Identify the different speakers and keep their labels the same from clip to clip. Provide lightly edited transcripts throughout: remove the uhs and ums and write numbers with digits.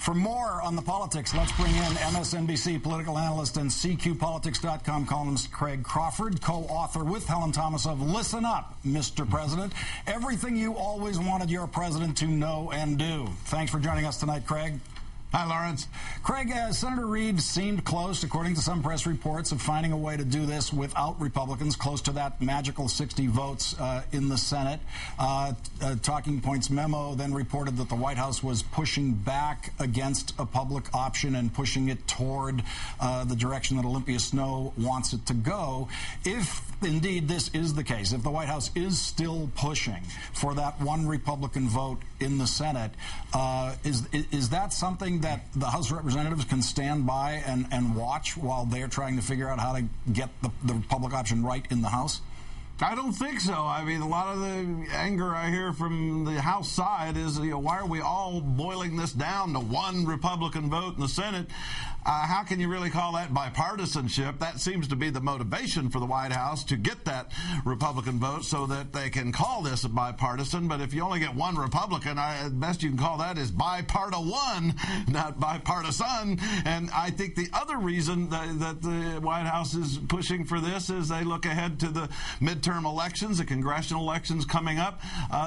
Speaker 1: For more on the politics, let's bring in MSNBC political analyst and CQPolitics.com columnist Craig Crawford, co-author with Helen Thomas of Listen Up, Mr. President. Everything you always wanted your president to know and do. Thanks for joining us tonight, Craig.
Speaker 2: Hi, Lawrence.
Speaker 1: Craig, Senator Reid seemed close, according to some press reports, of finding a way to do this without Republicans, close to that magical 60 votes in the Senate. Talking Points memo then reported that the White House was pushing back against a public option and pushing it toward the direction that Olympia Snowe wants it to go. If indeed this is the case, if the White House is still pushing for that one Republican vote in the Senate, is that something that the House of Representatives can stand by and watch while they're trying to figure out how to get the public option right in the House?
Speaker 2: I don't think so. I mean, a lot of the anger I hear from the House side is, why are we all boiling this down to one Republican vote in the Senate? How can you really call that bipartisanship? That seems to be the motivation for the White House, to get that Republican vote so that they can call this a bipartisan. But if you only get one Republican, the best you can call that is bipartisan, not bipartisan. And I think the other reason that the White House is pushing for this is they look ahead to the midterm elections, the congressional elections coming up.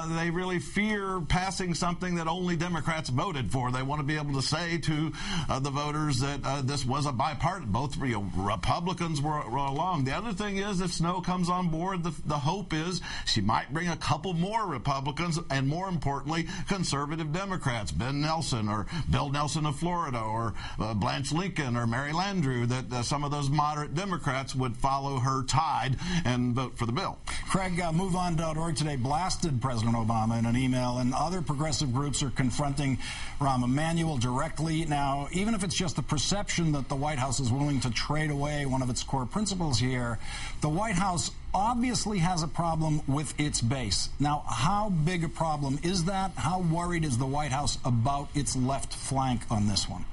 Speaker 2: They really fear passing something that only Democrats voted for. They want to be able to say to the voters that this was a bipartisan. Both Republicans were along. The other thing is, if Snowe comes on board, the hope is she might bring a couple more Republicans, and more importantly, conservative Democrats, Ben Nelson or Bill Nelson of Florida, or Blanche Lincoln or Mary Landrieu, that some of those moderate Democrats would follow her tide and vote for the bill.
Speaker 1: Craig, MoveOn.org today blasted President Obama in an email, and other progressive groups are confronting Rahm Emanuel directly. Now, even if it's just the perception that the White House is willing to trade away one of its core principles here, the White House obviously has a problem with its base. Now, how big a problem is that? How worried is the White House about its left flank on this one?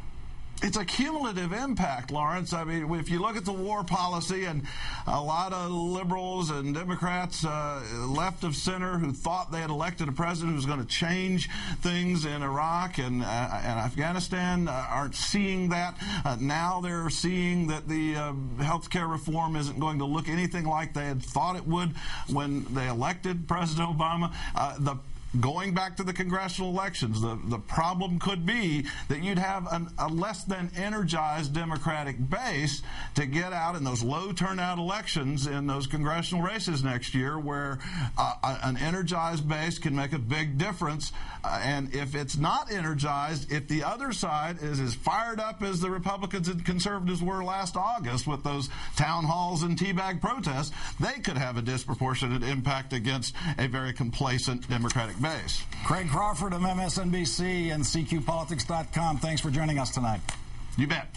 Speaker 2: It's a cumulative impact, Lawrence. I mean, if you look at the war policy, and a lot of liberals and Democrats, left of center, who thought they had elected a president who was going to change things in Iraq and Afghanistan, aren't seeing that. Now they're seeing that the health care reform isn't going to look anything like they had thought it would when they elected President Obama. Going back to the congressional elections, the problem could be that you'd have a less than energized Democratic base to get out in those low turnout elections in those congressional races next year, where an energized base can make a big difference. And if it's not energized, if the other side is as fired up as the Republicans and conservatives were last August with those town halls and teabag protests, they could have a disproportionate impact against a very complacent Democratic base.
Speaker 1: Craig Crawford of MSNBC and CQPolitics.com. Thanks for joining us tonight.
Speaker 2: You bet.